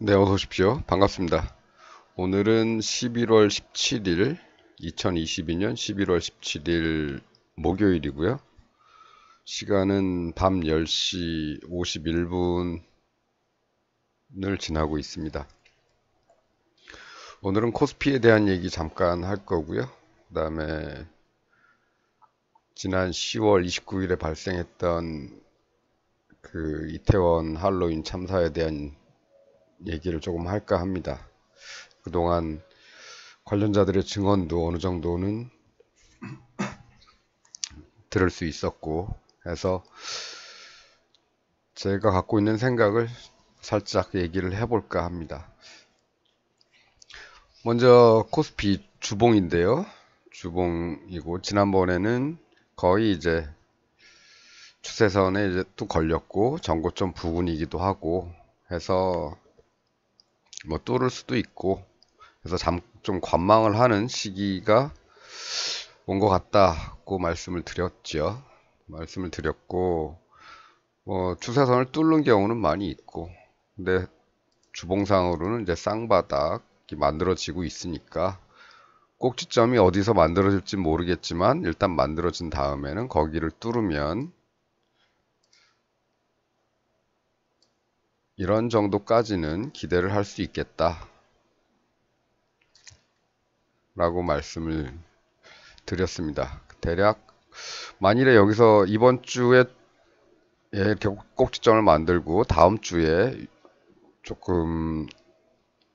네, 어서 오십시오. 반갑습니다. 오늘은 11월 17일, 2022년 11월 17일 목요일이고요. 시간은 밤 10시 51분을 지나고 있습니다. 오늘은 코스피에 대한 얘기 잠깐 할 거고요. 그 다음에 지난 10월 29일에 발생했던 그 이태원 할로윈 참사에 대한 얘기를 조금 할까 합니다. 그동안 관련자들의 증언도 어느 정도는 들을 수 있었고 해서 제가 갖고 있는 생각을 살짝 얘기를 해볼까 합니다. 먼저 코스피 주봉인데요. 주봉이고 지난번에는 거의 이제 추세선에 이제 또 걸렸고 전고점 부근이기도 하고 해서 뭐 뚫을 수도 있고 해서 좀 관망을 하는 시기가 온 것 같다고 말씀을 드렸고 뭐 추세선을 뚫는 경우는 많이 있고 근데 주봉상으로는 이제 쌍바닥이 만들어지고 있으니까 꼭지점이 어디서 만들어질지 모르겠지만 일단 만들어진 다음에는 거기를 뚫으면 이런 정도까지는 기대를 할 수 있겠다 라고 말씀을 드렸습니다. 대략 만일에 여기서 이번 주에 이렇게 꼭지점을 만들고 다음 주에 조금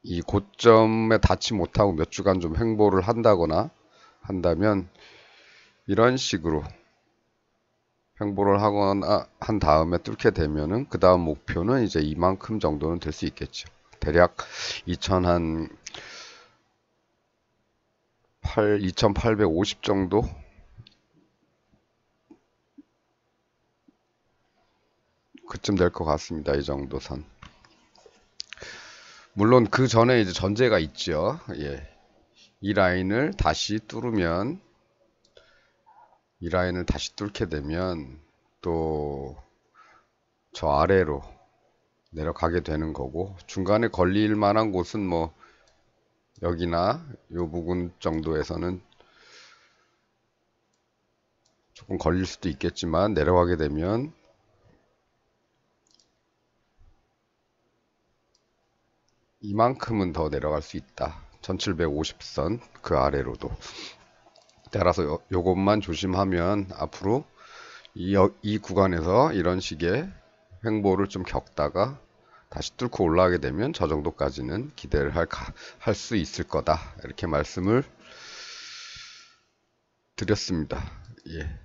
이 고점에 닿지 못하고 몇 주간 좀 횡보를 한다거나 한다면 이런 식으로 횡보를 하거나 한 다음에 뚫게 되면은 그 다음 목표는 이제 이만큼 정도는 될 수 있겠죠. 대략 2850 정도 그쯤 될 것 같습니다. 이 정도 선. 물론 그 전에 이제 전제가 있죠. 예. 이 라인을 다시 뚫으면 이 라인을 다시 뚫게 되면 또 저 아래로 내려가게 되는 거고 중간에 걸릴 만한 곳은 뭐 여기나 요 부분 정도에서는 조금 걸릴 수도 있겠지만 내려가게 되면 이만큼은 더 내려갈 수 있다. 1750선 그 아래로도. 따라서 요것만 조심하면 앞으로 이 구간에서 이런 식의 횡보를 좀 겪다가 다시 뚫고 올라가게 되면 저 정도까지는 기대를 할 수 있을 거다. 이렇게 말씀을 드렸습니다. 예.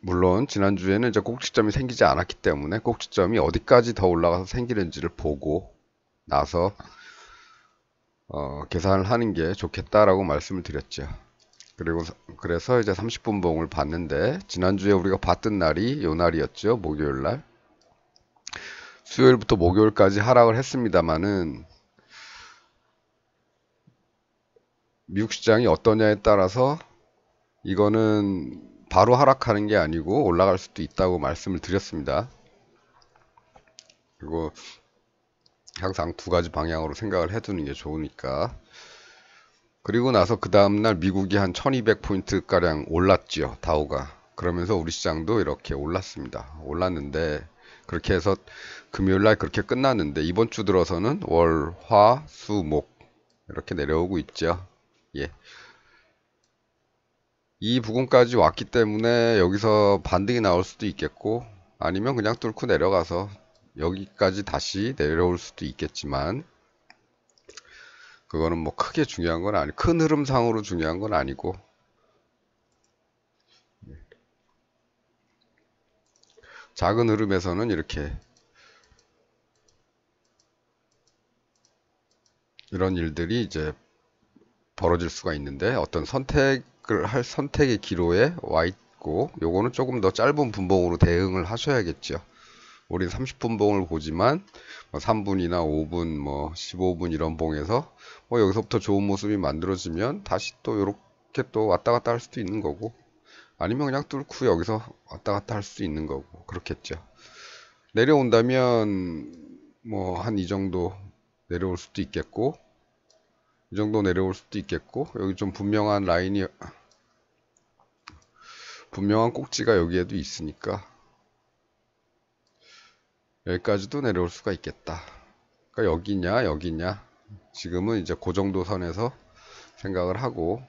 물론 지난주에는 이제 꼭지점이 생기지 않았기 때문에 꼭지점이 어디까지 더 올라가서 생기는지를 보고 나서 계산을 하는 게 좋겠다라고 말씀을 드렸죠. 그래서 이제 30분 봉을 봤는데 지난주에 우리가 봤던 날이 요 날이었죠. 목요일 날. 수요일부터 목요일까지 하락을 했습니다만은 미국 시장이 어떠냐에 따라서 이거는 바로 하락하는 게 아니고 올라갈 수도 있다고 말씀을 드렸습니다. 그리고 항상 두 가지 방향으로 생각을 해두는 게 좋으니까. 그리고 나서 그 다음날 미국이 한 1200포인트 가량 올랐죠. 다우가. 그러면서 우리 시장도 이렇게 올랐습니다. 올랐는데 그렇게 해서 금요일날 그렇게 끝났는데 이번 주 들어서는 월, 화, 수, 목 이렇게 내려오고 있죠. 예. 이 부분까지 왔기 때문에 여기서 반등이 나올 수도 있겠고 아니면 그냥 뚫고 내려가서 여기까지 다시 내려올 수도 있겠지만 그거는 뭐 크게 중요한 건 아니고 큰 흐름상으로 중요한 건 아니고 작은 흐름에서는 이렇게 이런 일들이 이제 벌어질 수가 있는데 어떤 선택을 할 선택의 기로에 와 있고 요거는 조금 더 짧은 분봉으로 대응을 하셔야겠죠. 우린 30분 봉을 보지만 3분이나 5분, 뭐 15분 이런 봉에서 뭐 여기서부터 좋은 모습이 만들어지면 다시 또 이렇게 또 왔다 갔다 할 수도 있는 거고 아니면 그냥 뚫고 여기서 왔다 갔다 할 수 있는 거고 그렇겠죠. 내려온다면 뭐 한 이 정도 내려올 수도 있겠고, 이 정도 내려올 수도 있겠고, 여기 좀 분명한 라인이, 분명한 꼭지가 여기에도 있으니까 여기까지도 내려올 수가 있겠다. 그러니까 여기냐 여기냐, 지금은 이제 그 정도 선에서 생각을 하고,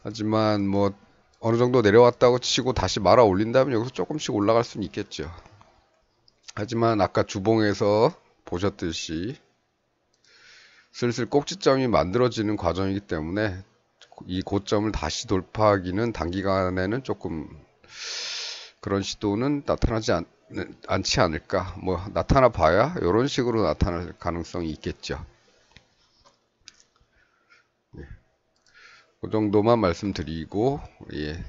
하지만 뭐 어느 정도 내려왔다고 치고 다시 말아 올린다면 여기서 조금씩 올라갈 수는 있겠죠. 하지만 아까 주봉에서 보셨듯이 슬슬 꼭지점이 만들어지는 과정이기 때문에 이 고점을 다시 돌파하기는 단기간에는 조금 그런 시도는 나타나지 않지 않을까. 뭐 나타나 봐야 이런 식으로 나타날 가능성이 있겠죠. 그 정도만 말씀드리고, 예.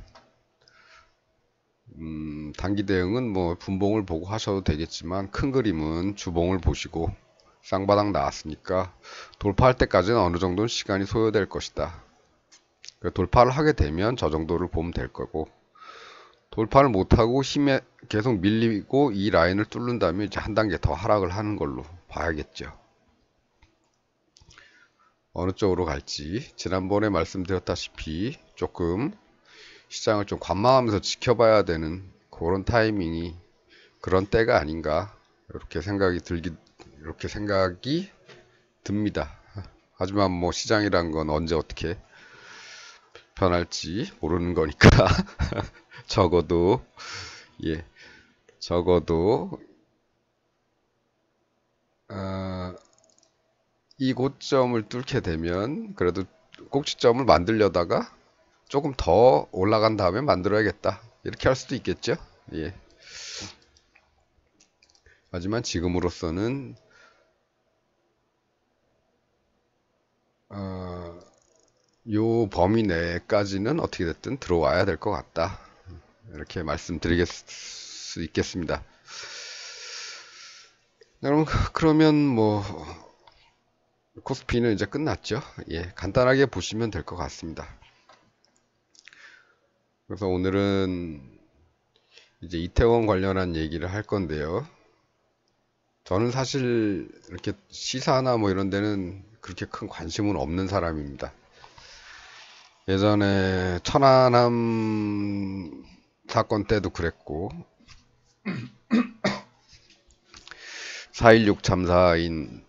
단기 대응은 뭐 분봉을 보고 하셔도 되겠지만, 큰 그림은 주봉을 보시고, 쌍바닥 나왔으니까 돌파할 때까지는 어느 정도는 시간이 소요될 것이다. 돌파를 하게 되면 저 정도를 보면 될 거고, 돌파를 못하고 힘에 계속 밀리고 이 라인을 뚫는다면 이제 한 단계 더 하락을 하는 걸로 봐야겠죠. 어느 쪽으로 갈지 지난번에 말씀드렸다시피 조금 시장을 좀 관망하면서 지켜봐야 되는 그런 타이밍이, 그런 때가 아닌가, 이렇게 생각이 듭니다. 하지만 뭐 시장이란 건 언제 어떻게 변할지 모르는 거니까 적어도 이 고점을 뚫게 되면 그래도 꼭지점을 만들려다가 조금 더 올라간 다음에 만들어야겠다, 이렇게 할 수도 있겠죠. 예. 하지만 지금으로서는 요 범위 내까지는 어떻게 됐든 들어와야 될 것 같다, 이렇게 말씀드릴 수 있겠습니다. 여러분, 그러면 뭐 코스피는 이제 끝났죠. 예, 간단하게 보시면 될 것 같습니다. 그래서 오늘은 이제 이태원 관련한 얘기를 할 건데요. 저는 사실 이렇게 시사나 뭐 이런 데는 그렇게 큰 관심은 없는 사람입니다. 예전에 천안함 사건 때도 그랬고 4.16 참사인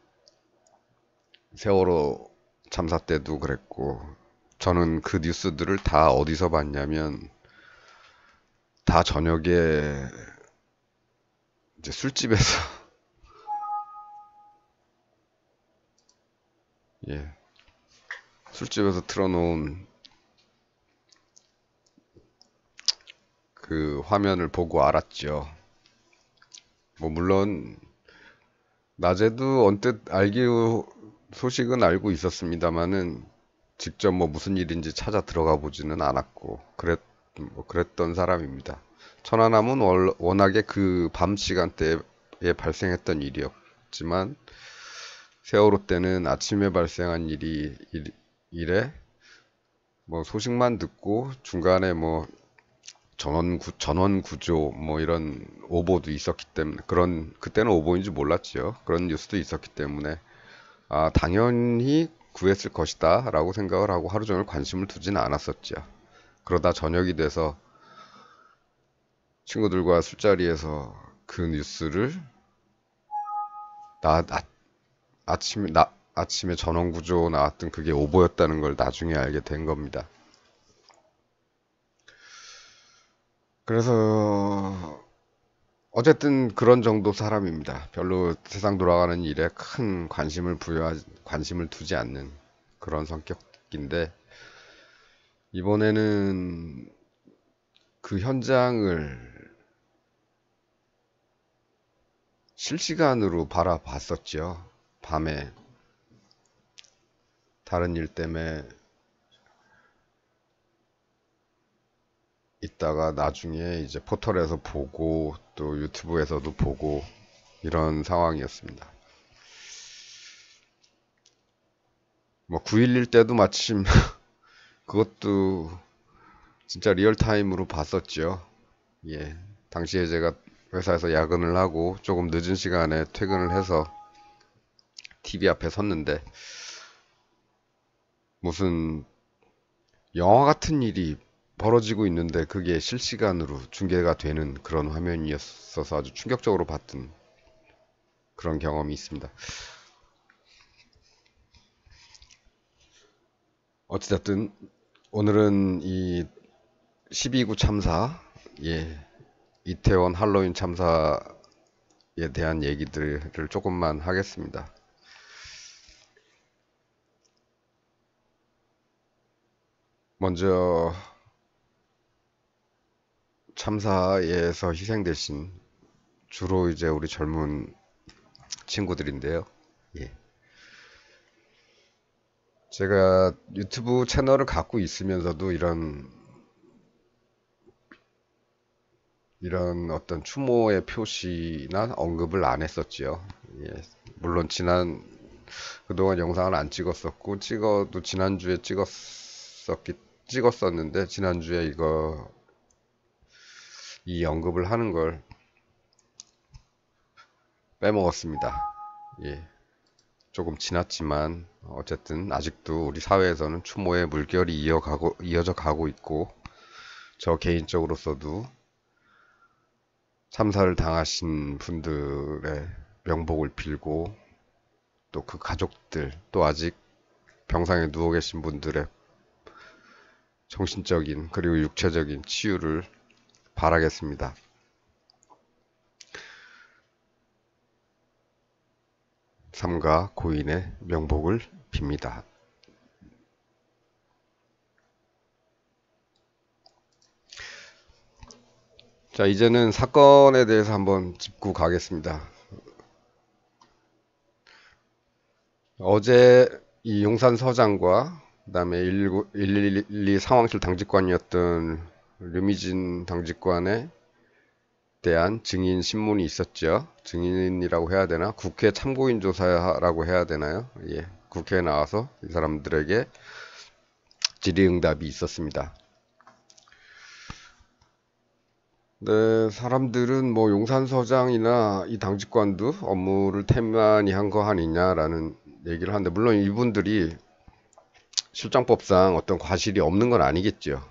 세월호 참사 때도 그랬고, 저는 그 뉴스들을 다 어디서 봤냐면 다 저녁에 이제 술집에서 예, 술집에서 틀어놓은 그 화면을 보고 알았죠. 뭐 물론 낮에도 언뜻 소식은 알고 있었습니다만은 직접 뭐 무슨 일인지 찾아 들어가 보지는 않았고 그랬던 사람입니다. 천안함은 워낙에 그 밤 시간대에 발생했던 일이었지만 세월호 때는 아침에 발생한 일에 뭐 소식만 듣고 중간에 뭐 전원 구조 뭐 이런 오보도 있었기 때문에, 그때는 오보인지 몰랐지요. 그런 뉴스도 있었기 때문에 당연히 구했을 것이다 라고 생각을 하고 하루 종일 관심을 두지는 않았었죠. 그러다 저녁이 돼서 친구들과 술자리에서 그 뉴스를 아침에 전원 구조 나왔던 그게 오보였다는 걸 나중에 알게 된 겁니다. 그래서 어쨌든 그런 정도 사람입니다. 별로 세상 돌아가는 일에 큰 관심을 두지 않는 그런 성격인데, 이번에는 그 현장을 실시간으로 바라봤었죠. 밤에 다른 일 때문에 있다가 나중에 이제 포털에서 보고 또 유튜브에서도 보고 이런 상황이었습니다. 뭐 9.11 때도 마침 그것도 진짜 리얼타임으로 봤었죠. 예. 당시에 제가 회사에서 야근을 하고 조금 늦은 시간에 퇴근을 해서 TV 앞에 섰는데 무슨 영화 같은 일이 벌어지고 있는데 그게 실시간으로 중계가 되는 그런 화면이었어서 아주 충격적으로 봤던 그런 경험이 있습니다. 어찌됐든 오늘은 이 12구 참사, 예, 이태원 할로윈 참사에 대한 얘기들을 조금만 하겠습니다. 먼저 참사에서 희생되신 주로 이제 우리 젊은 친구들인데요. 예. 제가 유튜브 채널을 갖고 있으면서도 이런 어떤 추모의 표시나 언급을 안 했었지요. 예. 물론 그동안 영상을 안 찍었었고, 찍어도 지난주에 찍었었는데, 지난주에 이 언급을 하는 걸 빼먹었습니다. 예. 조금 지났지만, 어쨌든 아직도 우리 사회에서는 추모의 물결이 이어져 가고 있고, 저 개인적으로서도 참사를 당하신 분들의 명복을 빌고 또 그 가족들 또 아직 병상에 누워 계신 분들의 정신적인 그리고 육체적인 치유를 바라겠습니다. 삼가 고인의 명복을 빕니다. 자, 이제는 사건에 대해서 한번 짚고 가겠습니다. 어제 이 용산서장과 그다음에 112 상황실 당직관이었던 류미진 당직관에 대한 증인 신문이 있었죠. 증인이라고 해야 되나? 국회 참고인 조사라고 해야 되나요? 예, 국회에 나와서 이 사람들에게 질의응답이 있었습니다. 네, 사람들은 뭐 용산서장이나 이 당직관도 업무를 태만히 한 거 아니냐라는 얘기를 하는데, 물론 이분들이 실정법상 어떤 과실이 없는 건 아니겠죠.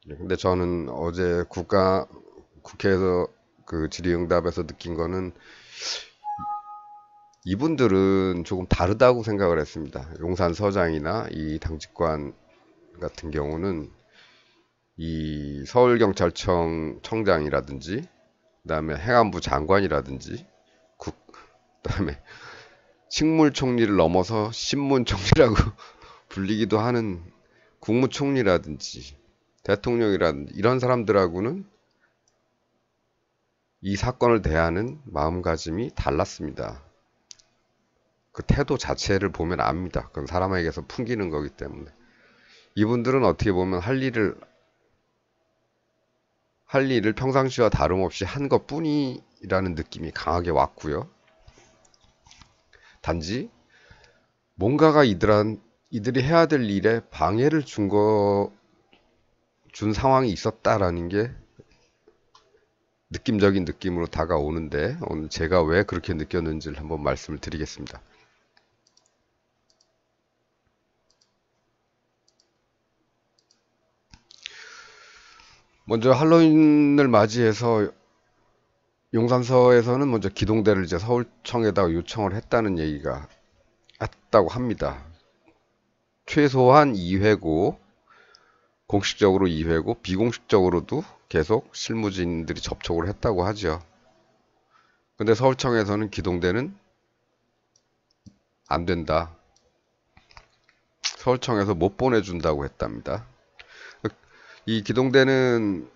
근데 저는 어제 국회에서 그 질의응답에서 느낀 거는 이분들은 조금 다르다고 생각을 했습니다. 용산서장이나 이 당직관 같은 경우는 이 서울경찰청 청장이라든지 그다음에 행안부 장관이라든지 그다음에 식물총리를 넘어서 신문총리라고 불리기도 하는 국무총리라든지 대통령이라든지 이런 사람들하고는 이 사건을 대하는 마음가짐이 달랐습니다. 그 태도 자체를 보면 압니다. 그건 사람에게서 풍기는 거기 때문에. 이분들은 어떻게 보면 할 일을 평상시와 다름없이 한 것뿐이라는 느낌이 강하게 왔고요. 단지 뭔가가 이들이 해야 될 일에 방해를 준 상황이 있었다라는 게 느낌적인 느낌으로 다가오는데, 오늘 제가 왜 그렇게 느꼈는지를 한번 말씀을 드리겠습니다. 먼저 할로윈을 맞이해서 용산서에서는 먼저 기동대를 이제 서울청에다가 요청을 했다고 합니다. 최소한 2회고, 공식적으로 2회고, 비공식적으로도 계속 실무진들이 접촉을 했다고 하죠. 근데 서울청에서는 기동대는 안 된다. 서울청에서 못 보내준다고 했답니다. 이 기동대에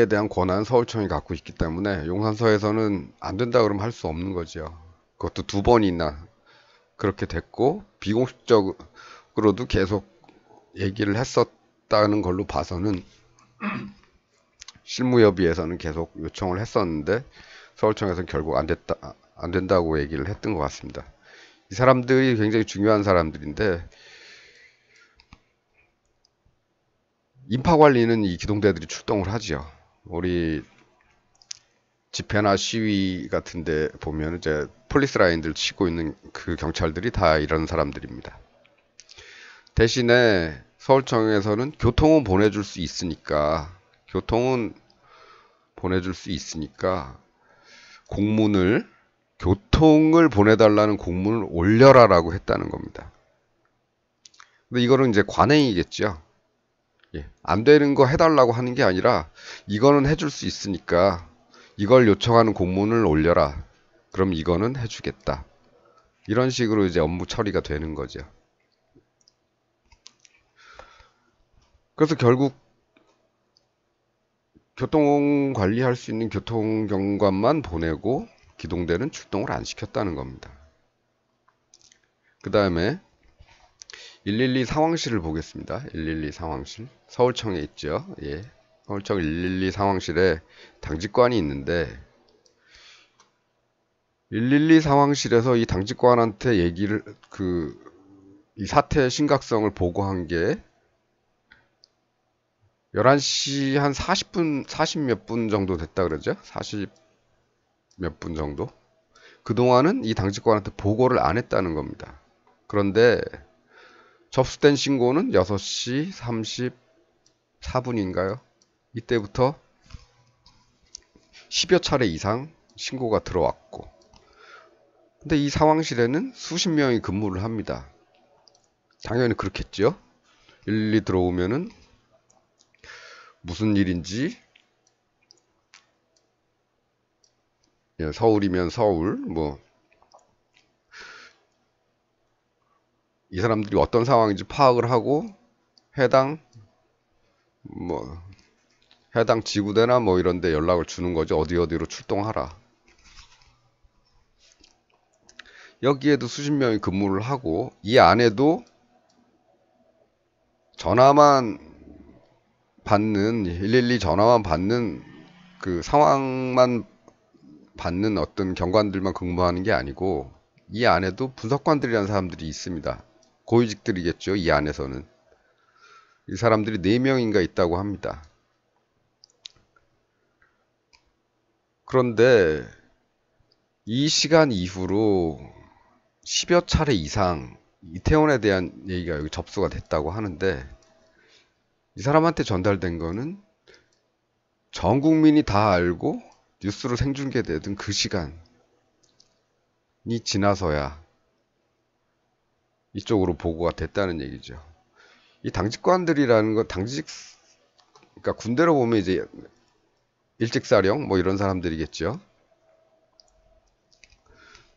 대한 권한 서울청이 갖고 있기 때문에 용산서에서는 안 된다 그러면 할 수 없는 거죠. 그것도 2번이나 그렇게 됐고, 비공식적으로도 계속 얘기를 했었다는 걸로 봐서는 실무협의회에서는 계속 요청을 했었는데 서울청에서는 결국 안 된다고 얘기를 했던 것 같습니다. 이 사람들이 굉장히 중요한 사람들인데, 인파관리는 이 기동대들이 출동을 하죠. 우리 집회나 시위 같은데 보면 이제 폴리스 라인들 치고 있는 그 경찰들이 다 이런 사람들입니다. 대신에 서울청에서는 교통은 보내줄 수 있으니까 공문을 교통을 보내달라는 공문을 올려라라고 했다는 겁니다. 근데 이거는 이제 관행이겠죠. 예, 안 되는 거 해달라고 하는 게 아니라 이거는 해줄 수 있으니까 이걸 요청하는 공문을 올려라. 그럼 이거는 해주겠다. 이런 식으로 이제 업무 처리가 되는 거죠. 그래서 결국 교통 관리할 수 있는 교통경관만 보내고 기동대는 출동을 안 시켰다는 겁니다. 그 다음에 112 상황실을 보겠습니다. 112 상황실. 서울청에 있죠. 예. 서울청 112 상황실에 당직관이 있는데 112 상황실에서 이 당직관한테 이 사태의 심각성을 보고한 게 11시 한 40 몇 분 정도 됐다 그러죠? 40 몇 분 정도? 그동안은 이 당직관한테 보고를 안 했다는 겁니다. 그런데 접수된 신고는 6시 34분인가요? 이때부터 10여 차례 이상 신고가 들어왔고 근데 이 상황실에는 수십 명이 근무를 합니다. 당연히 그렇겠죠? 112 들어오면은 무슨 일인지 서울이면 서울 이 사람들이 어떤 상황인지 파악을 하고 해당 지구대나 이런 데 연락을 주는 거죠. 어디로 출동하라. 여기에도 수십 명이 근무를 하고 이 안에도 전화만 받는 112 전화만 받는 그 상황만 받는 어떤 경관들만 근무하는 게 아니고 이 안에도 분석관들이라는 사람들이 있습니다. 고위직들이겠죠. 이 안에서는 이 사람들이 4명인가 있다고 합니다. 그런데 이 시간 이후로 10여 차례 이상 이태원에 대한 얘기가 여기 접수가 됐다고 하는데 이 사람한테 전달된 거는 전 국민이 다 알고 뉴스로 생중계되던 그 시간이 지나서야 이쪽으로 보고가 됐다는 얘기죠. 이 당직관들이라는 거 그러니까 군대로 보면 이제 일직사령 이런 사람들이겠죠.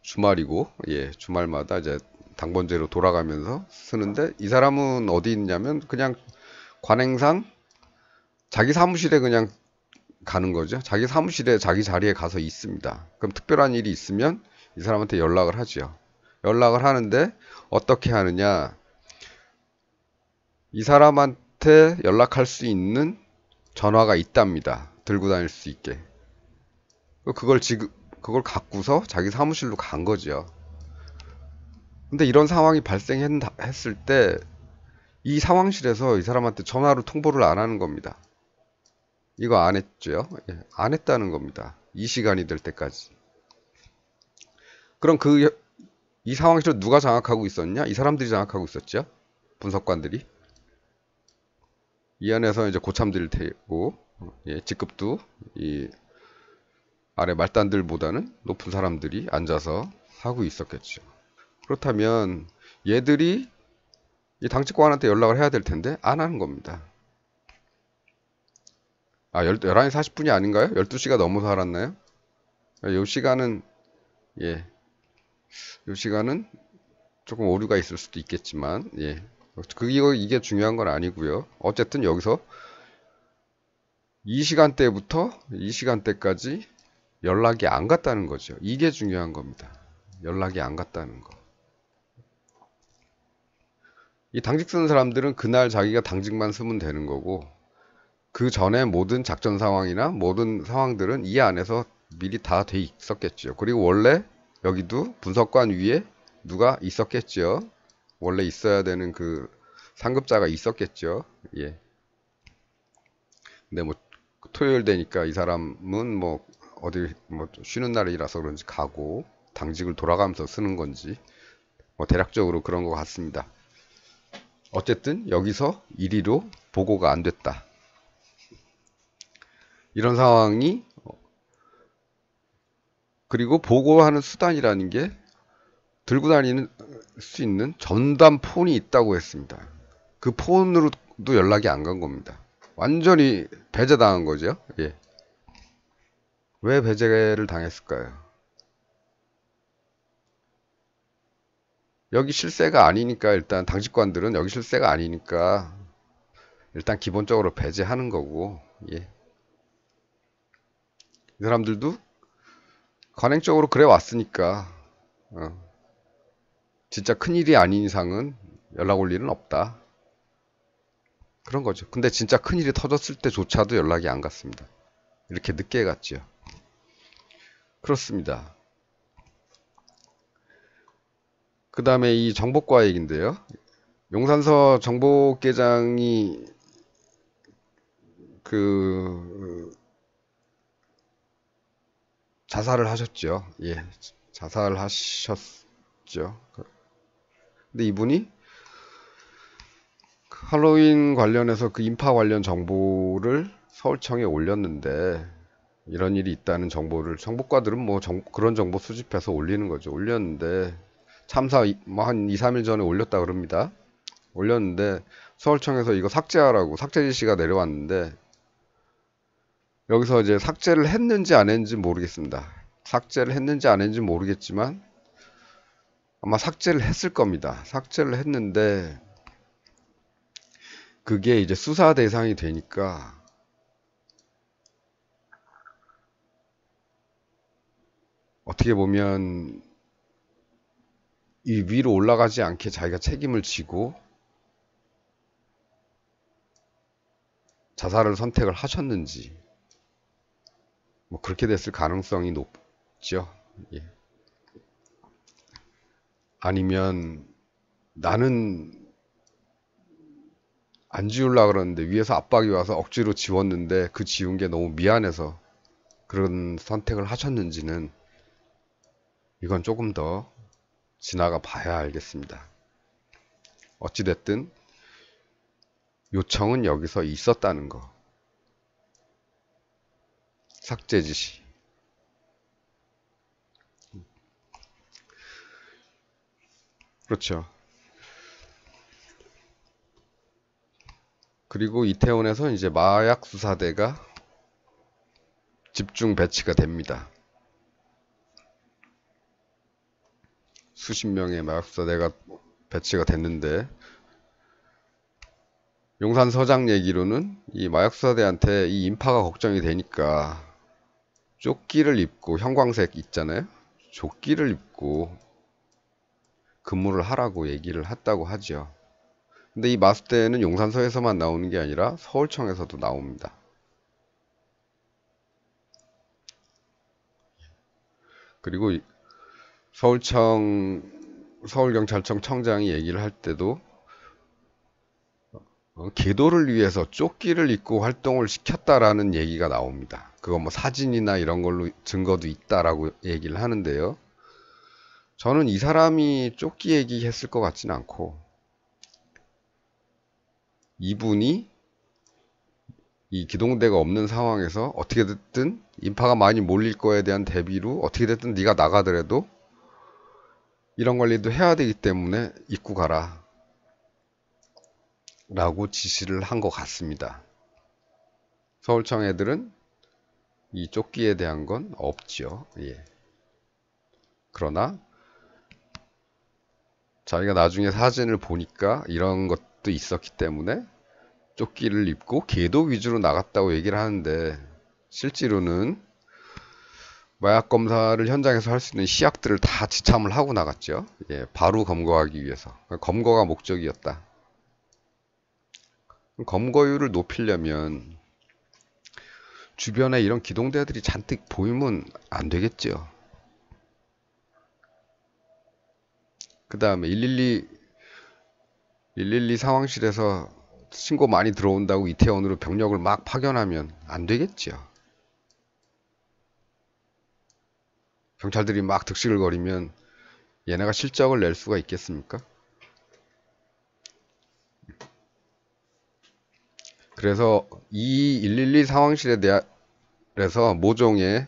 주말이고 주말마다 이제 당번제로 돌아가면서 쓰는데 이 사람은 어디 있냐면 그냥 관행상 자기 사무실에 그냥 가는 거죠. 자기 사무실에 자기 자리에 가서 있습니다. 그럼 특별한 일이 있으면 이 사람한테 연락을 하죠. 연락을 하는데 어떻게 하느냐? 이 사람한테 연락할 수 있는 전화가 있답니다. 들고 다닐 수 있게. 그걸 갖고서 자기 사무실로 간 거죠. 근데 이런 상황이 발생했을 때 이 상황실에서 이 사람한테 전화로 통보를 안 하는 겁니다. 이거 안 했죠? 안 했다는 겁니다. 이 시간이 될 때까지. 그럼 이 상황실을 누가 장악하고 있었냐? 이 사람들이 장악하고 있었죠? 분석관들이. 이 안에서 이제 고참들 되고, 직급도 이 아래 말단들보다는 높은 사람들이 앉아서 하고 있었겠죠. 그렇다면 얘들이 이 당직관한테 연락을 해야 될 텐데 안 하는 겁니다. 11시 40분이 아닌가요? 12시가 넘어서 알았나요? 이 시간은 이 시간은 조금 오류가 있을 수도 있겠지만 이게 중요한 건 아니고요. 어쨌든 여기서 이 시간대부터 이 시간대까지 연락이 안 갔다는 거죠. 이게 중요한 겁니다. 연락이 안 갔다는 거. 이 당직 쓰는 사람들은 그날 자기가 당직만 쓰면 되는 거고 그 전에 모든 작전 상황이나 모든 상황들은 이 안에서 미리 다 돼 있었겠죠. 그리고 원래 여기도 분석관 위에 누가 있었겠죠. 원래 있어야 되는 그 상급자가 있었겠죠. 근데 토요일 되니까 이 사람은 어디 쉬는 날이라서 그런지 가고 당직을 돌아가면서 쓰는 건지 뭐 대략적으로 그런 것 같습니다. 어쨌든 여기서 1위로 보고가 안 됐다. 이런 상황이, 그리고 보고하는 수단이라는 게 들고 다니는 수 있는 전담 폰이 있다고 했습니다. 그 폰으로도 연락이 안 간 겁니다. 완전히 배제당한 거죠. 예. 왜 배제를 당했을까요? 여기 실세가 아니니까, 일단 당직관들은 여기 실세가 아니니까 일단 기본적으로 배제하는 거고, 예. 이 사람들도 관행적으로 그래 왔으니까 진짜 큰일이 아닌 이상은 연락 올 일은 없다, 그런 거죠. 근데 진짜 큰일이 터졌을 때조차도 연락이 안 갔습니다. 이렇게 늦게 갔죠. 그렇습니다. 그 다음에 이 정복과 얘기인데요. 용산서 정복계장이 그 자살을 하셨죠. 예, 자살을 하셨죠. 근데 이분이 할로윈 관련해서 그 인파 관련 정보를 서울청에 올렸는데, 이런 일이 있다는 정보를 정보과들은 뭐 그런 정보 수집해서 올리는 거죠. 올렸는데 참사 뭐 한 2, 3일 전에 올렸다 그럽니다. 올렸는데 서울청에서 이거 삭제하라고 삭제 지시가 내려왔는데, 여기서 이제 삭제를 했는지 안 했는지 모르겠습니다. 삭제를 했는지 안 했는지 모르겠지만 아마 삭제를 했을 겁니다. 삭제를 했는데 그게 이제 수사 대상이 되니까 어떻게 보면 이 위로 올라가지 않게 자기가 책임을 지고 자살을 선택을 하셨는지, 뭐 그렇게 됐을 가능성이 높죠. 예. 아니면 나는 안 지우려고 그러는데 위에서 압박이 와서 억지로 지웠는데 그 지운 게 너무 미안해서 그런 선택을 하셨는지는 이건 조금 더 지나가 봐야 알겠습니다. 어찌됐든 요청은 여기서 있었다는 거. 삭제 지시. 그렇죠. 그리고 이태원에서 이제 마약 수사대가 집중 배치가 됩니다. 수십 명의 마약 수사대가 배치가 됐는데, 용산서장 얘기로는 이 마약 수사대한테 이 인파가 걱정이 되니까 조끼를 입고, 형광색 있잖아요. 조끼를 입고 근무를 하라고 얘기를 했다고 하죠. 근데 이 마수대는 용산서에서만 나오는 게 아니라 서울청에서도 나옵니다. 그리고 서울경찰청 청장이 얘기를 할 때도 계도를 위해서 조끼를 입고 활동을 시켰다라는 얘기가 나옵니다. 그거 뭐 사진이나 이런 걸로 증거도 있다라고 얘기를 하는데요. 저는 이 사람이 조끼 얘기했을 것 같지는 않고, 이분이 이 기동대가 없는 상황에서 어떻게 됐든 인파가 많이 몰릴 거에 대한 대비로 어떻게 됐든 네가 나가더라도 이런 관리도 해야 되기 때문에 입고 가라 라고 지시를 한 것 같습니다. 서울청 애들은 이 조끼에 대한 건 없죠. 예. 그러나 자기가 나중에 사진을 보니까 이런 것도 있었기 때문에 조끼를 입고 계도 위주로 나갔다고 얘기를 하는데, 실제로는 마약 검사를 현장에서 할 수 있는 시약들을 다 지참을 하고 나갔죠. 예, 바로 검거하기 위해서. 검거가 목적이었다. 검거율을 높이려면 주변에 이런 기동대들이 잔뜩 보이면 안 되겠죠. 그 다음에 112 상황실에서 신고 많이 들어온다고 이태원으로 병력을 막 파견하면 안 되겠죠. 경찰들이 막 득실을 거리면 얘네가 실적을 낼 수가 있겠습니까? 그래서 이 112 상황실에 대해서 모종의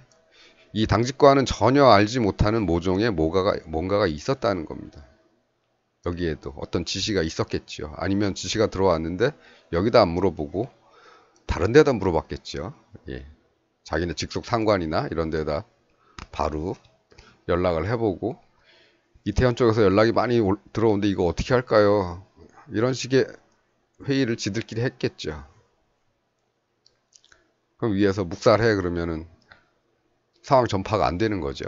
이 당직관은 전혀 알지 못하는 모종의 뭔가가 있었다는 겁니다. 여기에도 어떤 지시가 있었겠죠. 아니면 지시가 들어왔는데 여기다 안 물어보고 다른 데다 물어봤겠죠. 예. 자기네 직속 상관이나 이런 데다 바로 연락을 해보고 이태원 쪽에서 연락이 많이 들어오는데 이거 어떻게 할까요? 이런 식의 회의를 지들끼리 했겠죠. 그럼 위에서 묵살해 그러면은 상황 전파가 안 되는 거죠.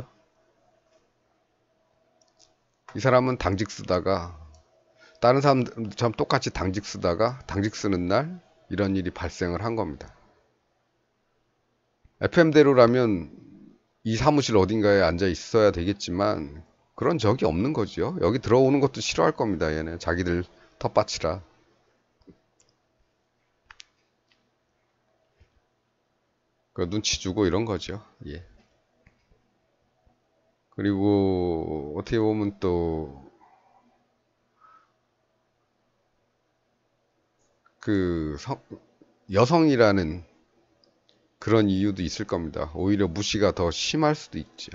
이 사람은 당직 쓰다가 다른 사람처럼 똑같이 당직 쓰다가 당직 쓰는 날 이런 일이 발생을 한 겁니다. FM대로라면 이 사무실 어딘가에 앉아 있어야 되겠지만 그런 적이 없는 거죠. 여기 들어오는 것도 싫어할 겁니다. 얘네 자기들 텃밭이라. 그 눈치 주고 이런 거죠. 예. 그리고 어떻게 보면 또 그 여성이라는 그런 이유도 있을 겁니다. 오히려 무시가 더 심할 수도 있죠.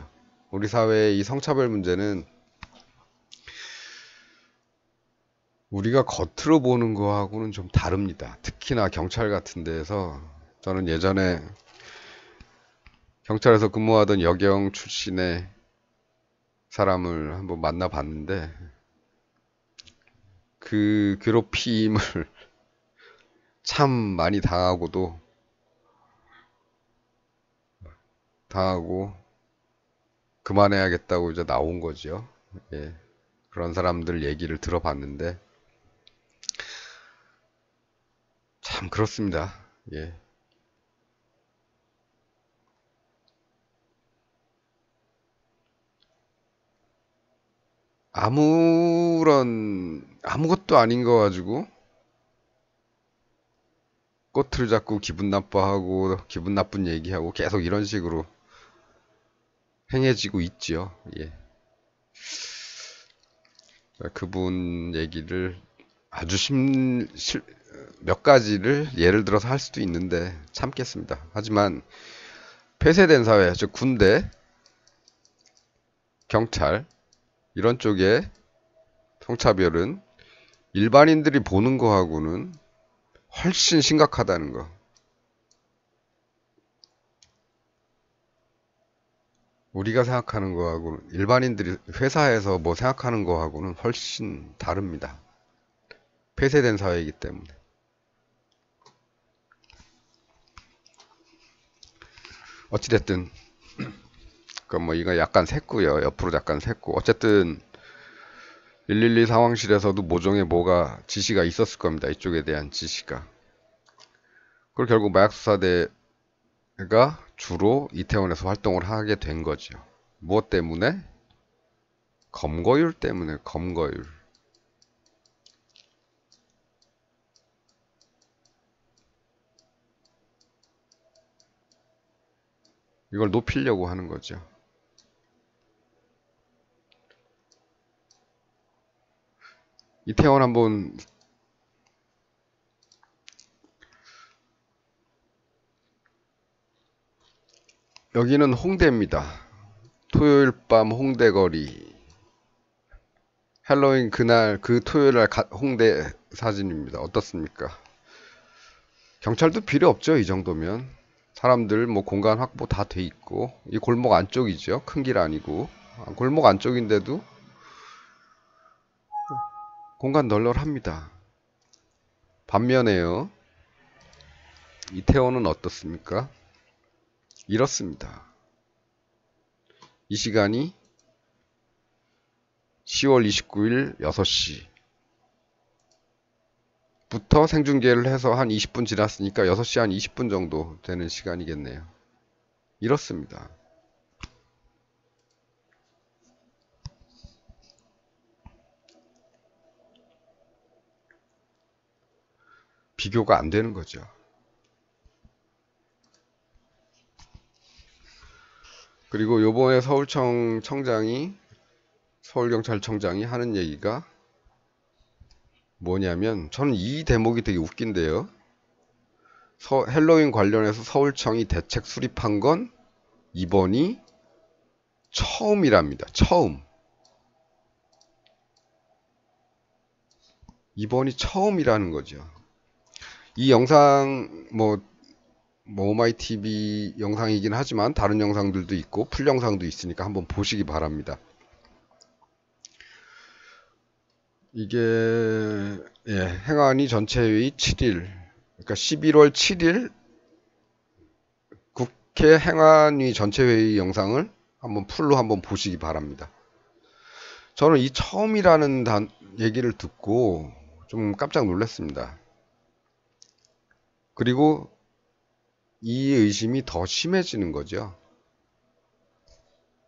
우리 사회의 이 성차별 문제는 우리가 겉으로 보는 거하고는 좀 다릅니다. 특히나 경찰 같은 데에서 저는 예전에 경찰에서 근무하던 여경 출신의 사람을 한번 만나봤는데 그 괴롭힘을 참 많이 당하고 그만해야겠다고 이제 나온 거죠. 예. 그런 사람들 얘기를 들어봤는데 참 그렇습니다. 예. 아무것도 아닌 거 가지고 꼬투리 잡고 기분 나빠하고 기분 나쁜 얘기하고 계속 이런 식으로 행해지고 있지요. 예. 그분 얘기를 아주 몇 가지를 예를 들어서 할 수도 있는데 참겠습니다. 하지만 폐쇄된 사회, 즉 군대, 경찰 이런 쪽에 성차별은 일반인들이 보는 거하고는 훨씬 심각하다는 거. 우리가 생각하는 거하고는 일반인들이 회사에서 뭐 생각하는 거하고는 훨씬 다릅니다. 폐쇄된 사회이기 때문에. 어찌됐든 그 뭐 이거 약간 샜고요. 옆으로 약간 샜고 어쨌든 112 상황실에서도 모종의 뭐가 지시가 있었을 겁니다. 이쪽에 대한 지시가. 그리고 결국 마약수사대가 주로 이태원에서 활동을 하게 된 거죠. 무엇 때문에? 검거율 때문에 검거율. 이걸 높이려고 하는 거죠. 이태원 한번 여기는 홍대입니다. 토요일 밤 홍대 거리. 할로윈 그날 그 토요일 날 홍대 사진입니다. 어떻습니까? 경찰도 필요 없죠. 이 정도면. 사람들 뭐 공간 확보 다 돼 있고 이 골목 안쪽이죠. 큰 길 아니고 골목 안쪽인데도 공간 널널합니다. 반면에요. 이태원은 어떻습니까? 이렇습니다. 이 시간이 10월 29일 6시 부터 생중계를 해서 한 20분 지났으니까 6시 한 20분 정도 되는 시간이겠네요. 이렇습니다. 비교가 안 되는 거죠. 그리고 요번에 서울경찰청장이 하는 얘기가 뭐냐면, 저는 이 대목이 되게 웃긴데요. 헬로윈 관련해서 서울청이 대책 수립한 건 이번이 처음이랍니다. 처음. 이번이 처음이라는 거죠. 이 영상 오마이TV 영상이긴 하지만 다른 영상들도 있고 풀 영상도 있으니까 한번 보시기 바랍니다. 이게 행안위 전체회의 7일, 그러니까 11월 7일 국회 행안위 전체회의 영상을 풀로 한번 보시기 바랍니다. 저는 이 처음이라는 얘기를 듣고 좀 깜짝 놀랐습니다. 그리고 이 의심이 더 심해지는 거죠.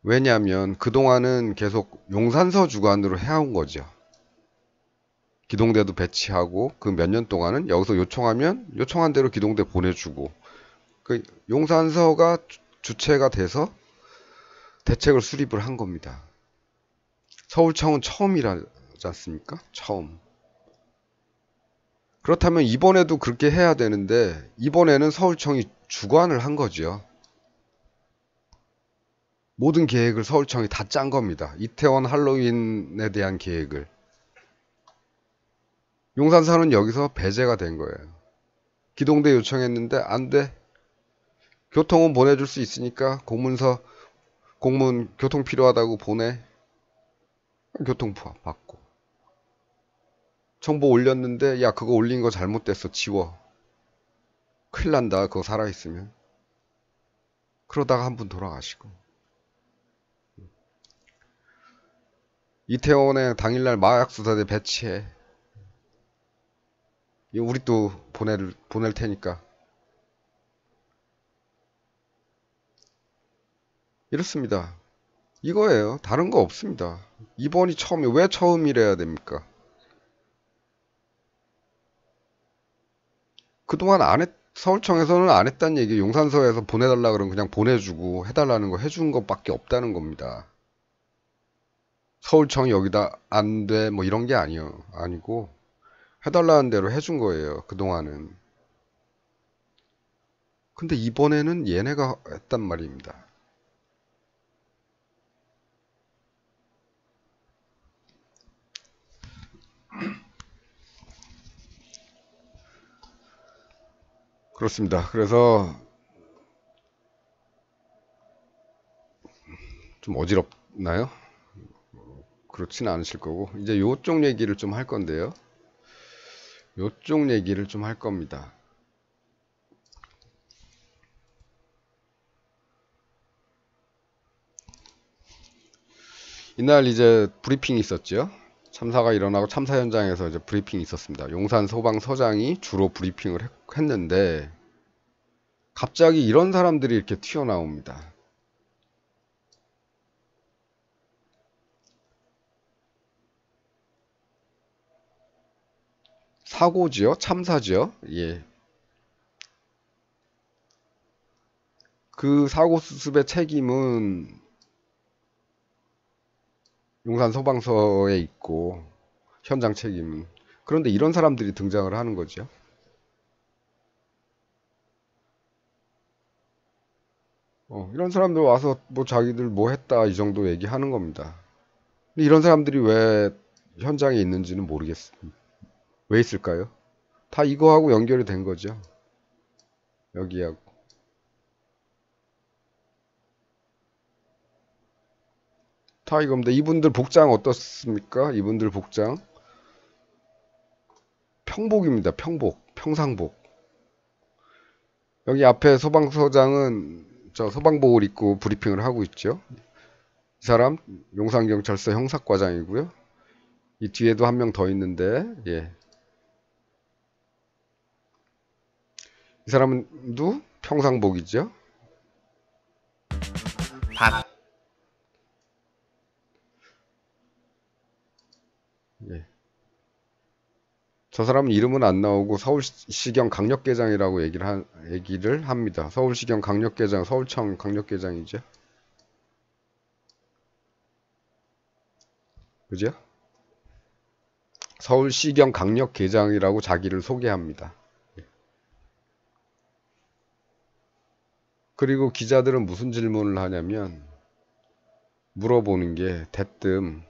왜냐하면 그동안은 계속 용산서 주관으로 해온 거죠. 기동대도 배치하고 그 몇 년 동안은 여기서 요청하면 요청한 대로 기동대 보내주고, 그 용산서가 주체가 돼서 대책을 수립을 한 겁니다. 서울청은 처음이라지 않습니까? 처음. 그렇다면 이번에도 그렇게 해야 되는데 이번에는 서울청이 주관을 한 거죠. 모든 계획을 서울청이 다 짠 겁니다. 이태원 할로윈에 대한 계획을. 용산서는 여기서 배제가 된 거예요. 기동대 요청했는데 안 돼. 교통은 보내줄 수 있으니까 공문 교통 필요하다고 보내. 교통 받고. 정보 올렸는데 야 그거 올린 거 잘못됐어. 지워. 큰일 난다. 그거 살아있으면. 그러다가 한 분 돌아가시고. 이태원에 당일날 마약수사대 배치해. 우리 또 보낼 테니까. 이렇습니다. 이거예요. 다른 거 없습니다. 이번이 처음이에요. 왜 처음이래야 됩니까? 그동안 서울청에서는 안 했다는 얘기. 용산서에서 보내달라 그러면 그냥 보내주고 해달라는 거 해준 것밖에 없다는 겁니다. 서울청이 여기다 안 돼 뭐 이런 게 아니고 해달라는 대로 해준 거예요. 그동안은. 근데 이번에는 얘네가 했단 말입니다. 그렇습니다. 그래서 좀 어지럽나요? 그렇지는 않으실 거고, 이제 요쪽 얘기를 좀 할 건데요. 요쪽 얘기를 좀 할 겁니다. 이날 이제 브리핑이 있었죠. 참사가 일어나고 참사 현장에서 이제 브리핑이 있었습니다. 용산 소방서장이 주로 브리핑을 했는데 갑자기 이런 사람들이 이렇게 튀어나옵니다. 사고지요? 참사지요? 예. 그 사고 수습의 책임은 용산 소방서에 있고 현장 책임은. 그런데 이런 사람들이 등장을 하는 거죠. 이런 사람들 와서 뭐 자기들 뭐 했다 이 정도 얘기하는 겁니다. 근데 이런 사람들이 왜 현장에 있는지는 모르겠습니다. 왜 있을까요? 다 이거하고 연결이 된 거죠. 여기하고. 다 이겁니다. 이분들 복장 어떻습니까? 이분들 복장. 평복입니다. 평상복. 여기 앞에 소방서장은 저 소방복을 입고 브리핑을 하고 있죠. 이 사람 용산경찰서 형사과장이고요. 이 뒤에도 한 명 더 있는데, 예. 이 사람도 평상복이죠. 예. 저 사람은 이름은 안 나오고 서울시경 강력계장이라고 얘기를 합니다. 서울시경 강력계장, 서울청 강력계장이죠. 그죠? 서울시경 강력계장이라고 자기를 소개합니다. 그리고 기자들은 무슨 질문을 하냐면 물어보는 게 대뜸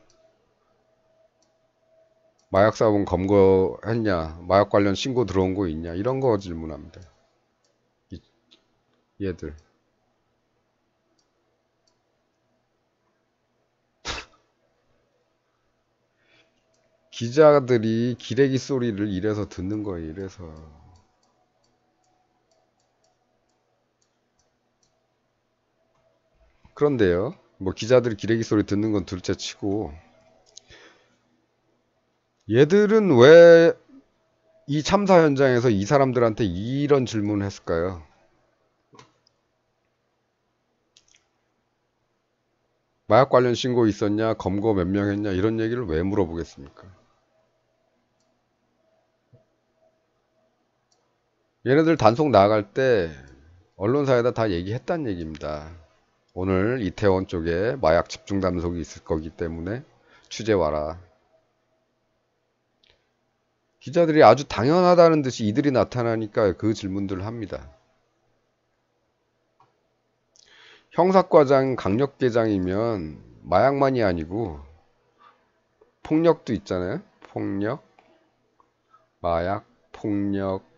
마약 사범 검거했냐, 마약 관련 신고 들어온 거 있냐 이런 거 질문합니다. 얘들 기자들이 기레기 소리를 이래서 듣는 거예요. 이래서 그런데요, 뭐 기자들이 기레기 소리 듣는 건 둘째 치고 얘들은 왜 이 참사 현장에서 이 사람들한테 이런 질문을 했을까요? 마약 관련 신고 있었냐, 검거 몇 명 했냐 이런 얘기를 왜 물어보겠습니까? 얘네들 단속 나갈 때 언론사에다 다 얘기했단 얘기입니다. 오늘 이태원 쪽에 마약 집중 단속이 있을 거기 때문에 취재 와라. 기자들이 아주 당연하다는 듯이 이들이 나타나니까 그 질문들을 합니다. 형사과장, 강력계장이면 마약만이 아니고 폭력도 있잖아요. 폭력, 마약, 폭력.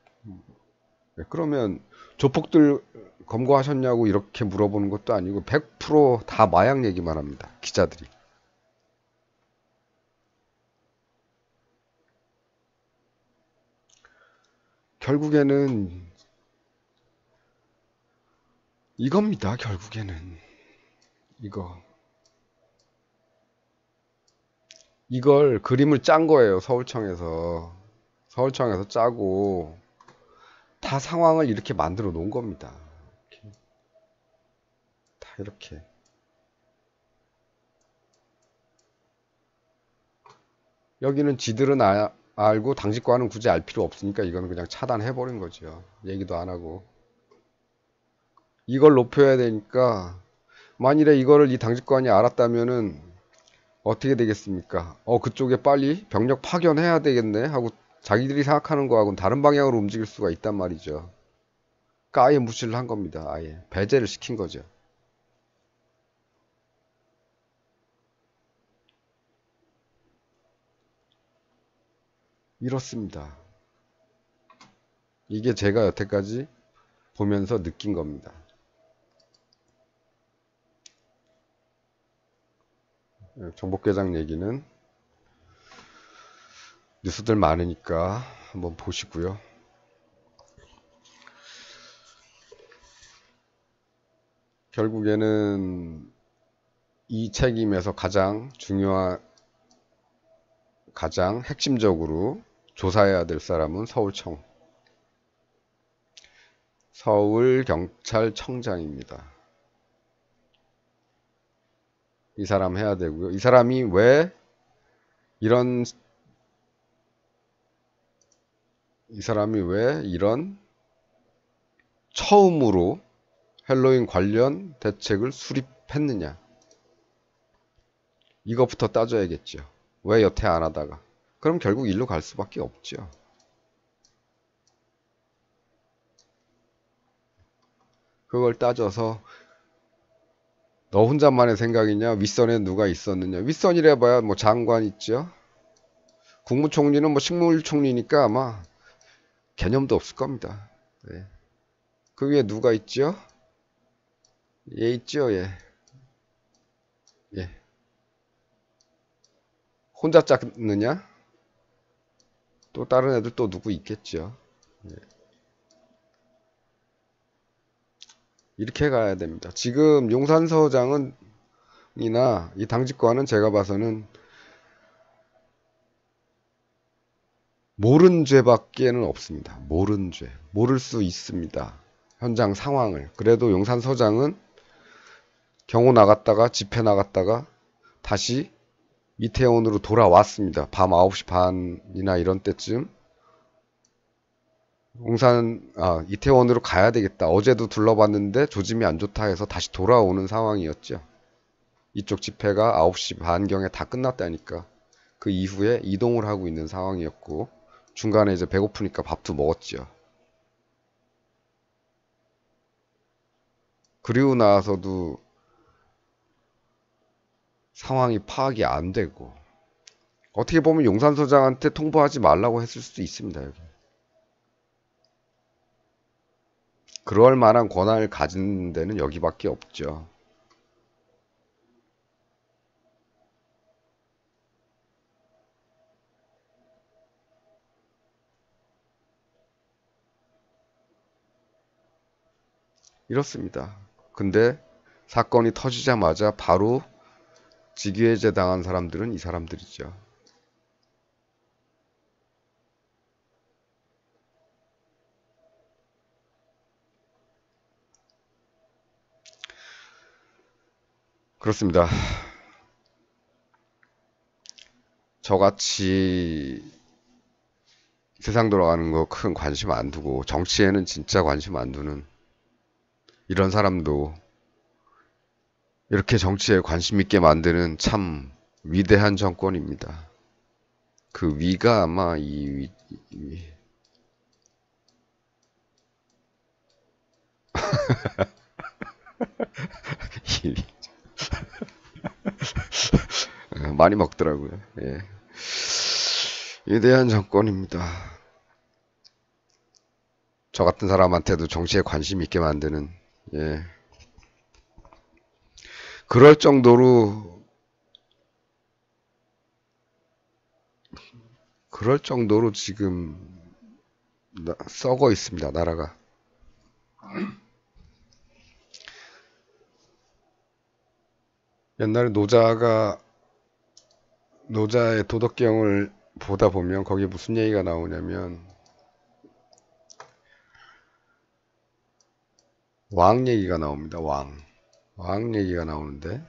그러면 조폭들 검거하셨냐고 이렇게 물어보는 것도 아니고 100% 다 마약 얘기만 합니다. 기자들이. 결국에는 이겁니다. 결국에는 이걸 그림을 짠 거예요. 서울청에서 짜고 다 상황을 이렇게 만들어 놓은 겁니다. 다 이렇게. 여기는 지들은 알고 당직관은 굳이 알 필요 없으니까 이거는 그냥 차단해버린 거죠. 얘기도 안 하고. 이걸 높여야 되니까 만일에 이거를 이 당직관이 알았다면은 어떻게 되겠습니까? 그쪽에 빨리 병력 파견해야 되겠네 하고 자기들이 생각하는 거하고는 다른 방향으로 움직일 수가 있단 말이죠. 그러니까 아예 무시를 한 겁니다. 아예 배제를 시킨 거죠. 이렇습니다. 이게 제가 여태까지 보면서 느낀 겁니다. 정복계장 얘기는 뉴스들 많으니까 한번 보시고요. 결국에는 이 책임에서 가장 핵심적으로 조사해야 될 사람은 서울경찰청장입니다. 이 사람 해야 되고요. 이 사람이 왜 이런 처음으로 헬로윈 관련 대책을 수립했느냐. 이것부터 따져야겠죠. 왜 여태 안 하다가. 그럼 결국 일로 갈 수밖에 없죠. 그걸 따져서 너 혼자만의 생각이냐? 윗선에 누가 있었느냐? 윗선이라 봐야 뭐 장관 있죠. 국무총리는 뭐 식물총리니까 아마 개념도 없을 겁니다. 네. 그 위에 누가 있죠? 얘 있죠, 얘. 예. 혼자 짰느냐? 또 다른 애들 또 누구 있겠죠. 예. 이렇게 가야 됩니다. 지금 용산서장은 이나 이 당직관은 제가 봐서는 모른 죄밖에는 없습니다. 모른 죄. 모를 수 있습니다. 현장 상황을. 그래도 용산서장은 경호 나갔다가 집회 나갔다가 다시 이태원으로 돌아왔습니다. 밤 9시 반이나 이런 때쯤 이태원으로 가야 되겠다. 어제도 둘러봤는데 조짐이 안 좋다 해서 다시 돌아오는 상황이었죠. 이쪽 집회가 9시 반경에 다 끝났다니까. 그 이후에 이동을 하고 있는 상황이었고 중간에 이제 배고프니까 밥도 먹었죠. 그리고 나서도 상황이 파악이 안 되고 어떻게 보면 용산소장한테 통보하지 말라고 했을 수도 있습니다. 여기. 그럴 만한 권한을 가진 데는 여기밖에 없죠. 이렇습니다. 근데 사건이 터지자마자 바로 직위해제 당한 사람들은 이 사람들이죠. 그렇습니다. 저같이 세상 돌아가는 거 큰 관심 안 두고 정치에는 진짜 관심 안 두는 이런 사람도 이렇게 정치에 관심 있게 만드는 참 위대한 정권입니다. 그 위가 아마 이 많이 먹더라고요. 예. 위대한 정권입니다. 저 같은 사람한테도 정치에 관심 있게 만드는, 예. 그럴 정도로 지금 썩어 있습니다, 나라가. 옛날에 노자의 도덕경을 보다 보면 거기에 무슨 얘기가 나오냐면 왕 얘기가 나옵니다. 왕 얘기가 나오는데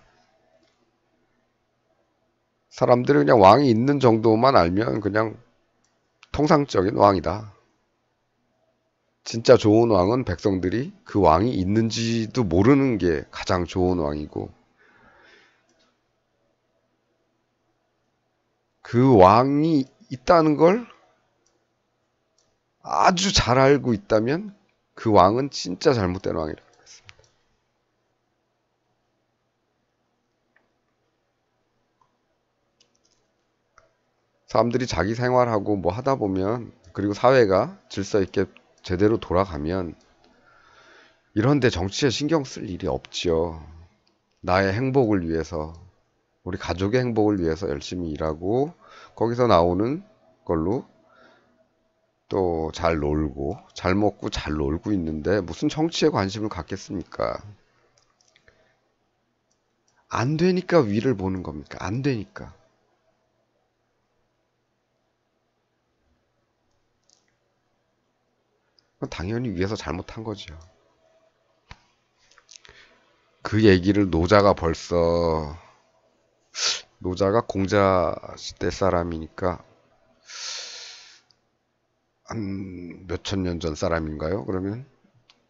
사람들이 그냥 왕이 있는 정도만 알면 그냥 통상적인 왕이다. 진짜 좋은 왕은 백성들이 그 왕이 있는지도 모르는 게 가장 좋은 왕이고 그 왕이 있다는 걸 아주 잘 알고 있다면 그 왕은 진짜 잘못된 왕이라고 했습니다. 사람들이 자기 생활하고 뭐 하다 보면 그리고 사회가 질서 있게 제대로 돌아가면 이런데 정치에 신경 쓸 일이 없지요. 나의 행복을 위해서 우리 가족의 행복을 위해서 열심히 일하고 거기서 나오는 걸로 또 잘 놀고 잘 먹고 잘 놀고 있는데 무슨 정치에 관심을 갖겠습니까? 안 되니까 위를 보는 겁니까? 안 되니까. 당연히 위에서 잘못한 거죠. 그 얘기를 노자가 공자 시대 사람이니까 한 몇천 년 전 사람인가요? 그러면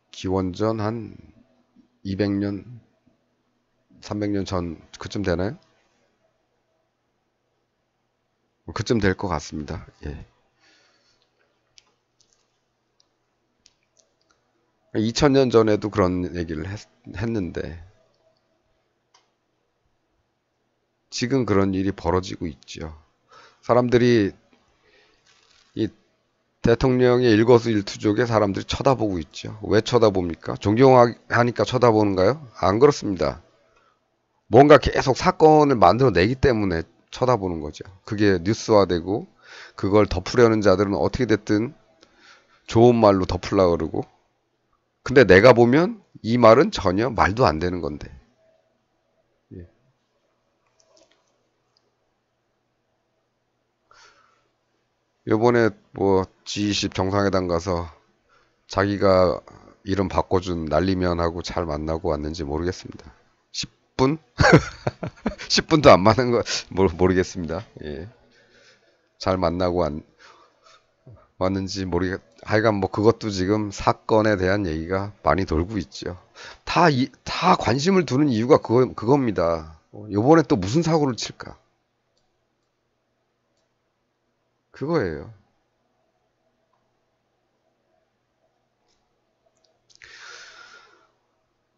기원전 한 200년, 300년 전 그쯤 되나요? 그쯤 될 것 같습니다. 예. 2000년 전에도 그런 얘기를 했는데 지금 그런 일이 벌어지고 있죠. 사람들이 이 대통령의 일거수일투족에 사람들이 쳐다보고 있죠. 왜 쳐다봅니까? 존경하니까 쳐다보는가요? 안 그렇습니다. 뭔가 계속 사건을 만들어내기 때문에 쳐다보는 거죠. 그게 뉴스화되고 그걸 덮으려는 자들은 어떻게 됐든 좋은 말로 덮으려고 그러고 근데 내가 보면 이 말은 전혀 말도 안 되는 건데. 예. 요번에 뭐 G20 정상회담 가서 자기가 이름 바꿔준 난리면하고 잘 만나고 왔는지 모르겠습니다. 10분? 10분도 안 맞는 거 모르겠습니다. 예. 잘 만나고 왔는지 하여간 뭐 그것도 지금 사건에 대한 얘기가 많이 돌고 있죠. 다 관심을 두는 이유가 그겁니다. 요번에 또 무슨 사고를 칠까? 그거예요.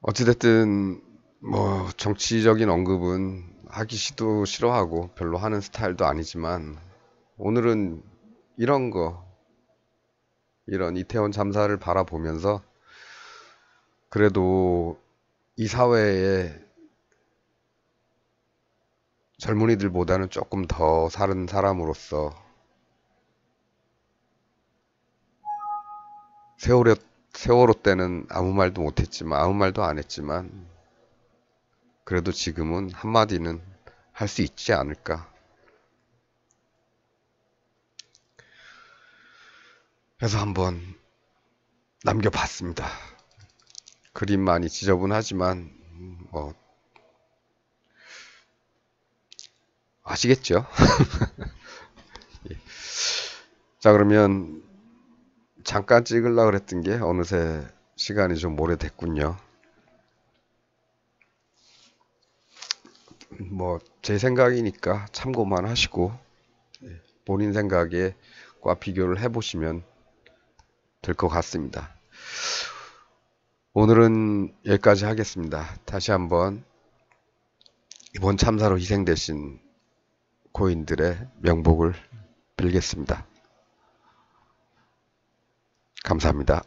어찌됐든 뭐 정치적인 언급은 하기 시도 싫어하고 별로 하는 스타일도 아니지만 오늘은 이런 거, 이런 이태원 참사를 바라보면서 그래도 이 사회에 젊은이들보다는 조금 더 사는 사람으로서 세월호, 세월호 때는 아무 말도 못했지만, 아무 말도 안 했지만, 그래도 지금은 한마디는 할 수 있지 않을까. 그래서 한번 남겨봤습니다. 그림 많이 지저분하지만, 뭐, 아시겠죠? 자, 그러면 잠깐 찍으려고 그랬던 게 어느새 시간이 좀 오래됐군요. 뭐, 제 생각이니까 참고만 하시고, 본인 생각에과 비교를 해보시면 될 것 같습니다. 오늘은 여기까지 하겠습니다. 다시 한번 이번 참사로 희생되신 고인들의 명복을 빌겠습니다. 감사합니다.